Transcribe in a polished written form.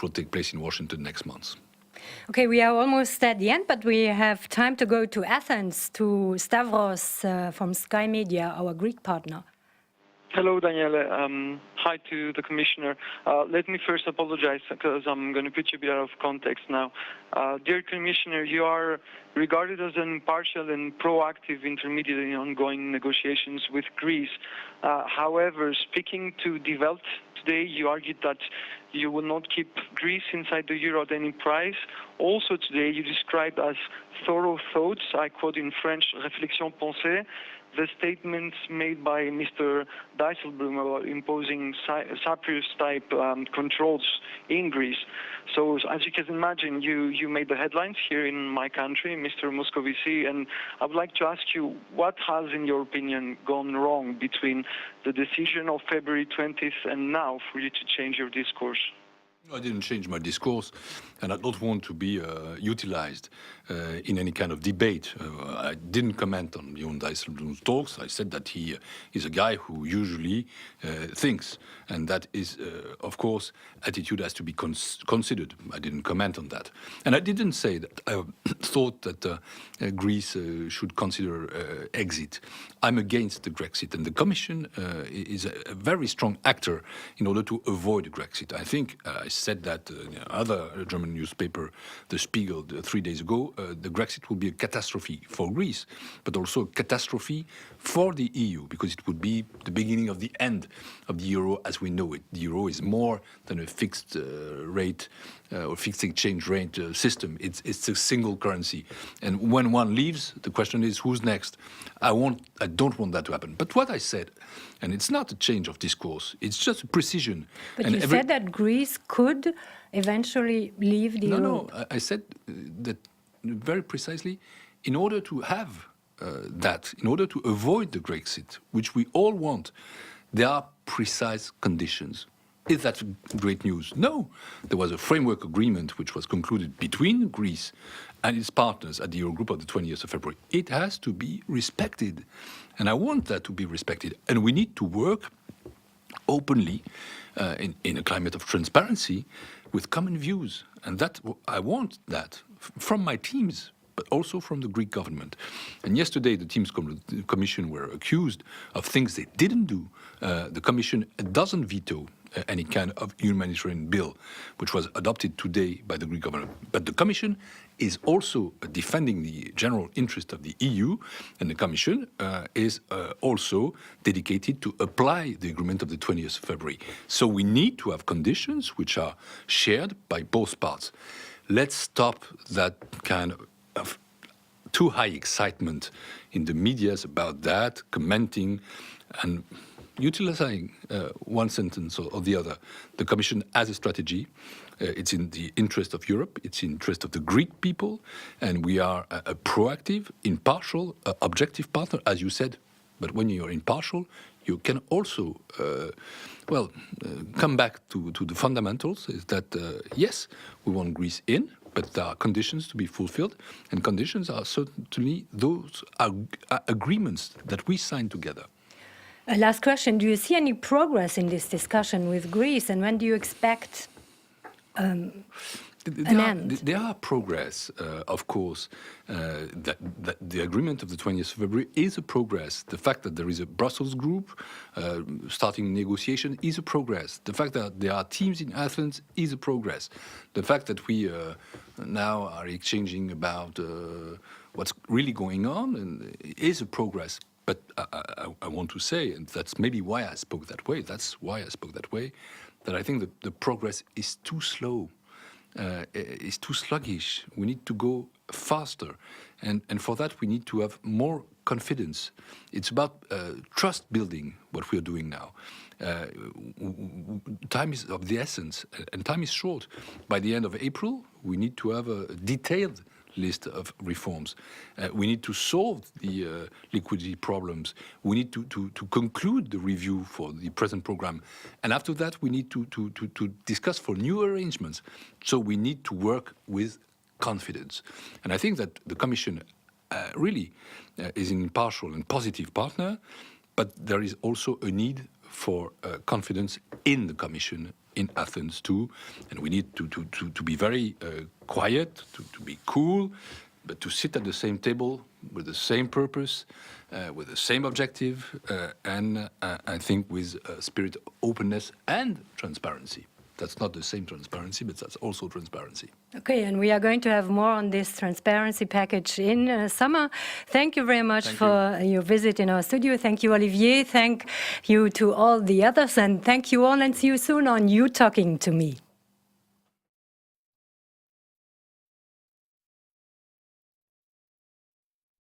will take place in Washington next month. Okay, we are almost at the end, but we have time to go to Athens, to Stavros from SKAI Media, our Greek partner. Hello, Daniele. Hi to the Commissioner. Let me first apologize because I'm going to put you a bit out of context now. Dear Commissioner, you are regarded as an impartial and proactive intermediary in ongoing negotiations with Greece. However, speaking to Die Welt today, you argued that you will not keep Greece inside the euro at any price. Also today, you described as thorough thoughts, I quote in French, réflexion pensée, the statements made by Mr. Dijsselbloem about imposing Cyprus-type controls in Greece. So as you can imagine, you made the headlines here in my country, Mr. Moscovici, and I would like to ask you, what has, in your opinion, gone wrong between the decision of February 20th and now for you to change your discourse? I didn't change my discourse, and I don't want to be utilized in any kind of debate. I didn't comment on Jon Dijsselbloem's talks. I said that he is a guy who usually thinks, and that is, of course, attitude has to be considered. I didn't comment on that. And I didn't say that I thought that Greece should consider exit. I'm against the Grexit, and the Commission is a very strong actor in order to avoid Grexit. I think I said that in other German newspaper, The Spiegel, 3 days ago, the Grexit will be a catastrophe for Greece, but also a catastrophe for the EU, because it would be the beginning of the end of the euro as we know it. The euro is more than a fixed rate or fixed exchange rate system. It's a single currency. And when one leaves, the question is, who's next? I don't want that to happen. But what I said, and it's not a change of discourse, it's just a precision. But and you said that Greece could eventually leave the euro. No, I said that very precisely, in order to have that, in order to avoid the Grexit, which we all want, there are precise conditions. Is that great news? No. There was a framework agreement which was concluded between Greece and its partners at the Eurogroup on the 20th of February. It has to be respected. And I want that to be respected. And we need to work openly in a climate of transparency with common views. And that I want that from my teams, but also from the Greek government. And yesterday, the teams commission were accused of things they didn't do. The Commission doesn't veto any kind of humanitarian bill, which was adopted today by the Greek government. But the Commission is also defending the general interest of the EU, and the Commission is also dedicated to apply the agreement of the 20th of February. So we need to have conditions which are shared by both parts. Let's stop that kind of too high excitement in the medias about that, commenting and utilizing one sentence or the other. The Commission has a strategy. It's in the interest of Europe. It's in the interest of the Greek people. And we are a proactive, impartial, objective partner, as you said. But when you're impartial, you can also, come back to the fundamentals, is that, yes, we want Greece in, but there are conditions to be fulfilled. And conditions are certainly those agreements that we signed together. Last question. Do you see any progress in this discussion with Greece, and when do you expect an end? There are progress, of course. That the agreement of the 20th of February is a progress. The fact that there is a Brussels group starting negotiation is a progress. The fact that there are teams in Athens is a progress. The fact that we now are exchanging about what's really going on is a progress. But I want to say, and that's maybe why I spoke that way, that I think that the progress is too slow, is too sluggish. We need to go faster. And for that, we need to have more confidence. It's about trust building, what we are doing now. Time is of the essence, and time is short. By the end of April, we need to have a detailed list of reforms. We need to solve the liquidity problems. We need to conclude the review for the present program. And after that, we need to discuss for new arrangements. So we need to work with confidence. And I think that the Commission really is an impartial and positive partner, but there is also a need for confidence in the Commission in Athens too. And we need to be very quiet, to be cool, but to sit at the same table with the same purpose, with the same objective, and I think with a spirit of openness and transparency. That's not the same transparency, but that's also transparency. Okay, and we are going to have more on this transparency package in summer. Thank you very much for your visit in our studio. Thank you, Olivier. Thank you to all the others, and thank you all, and see you soon on You Talking to Me.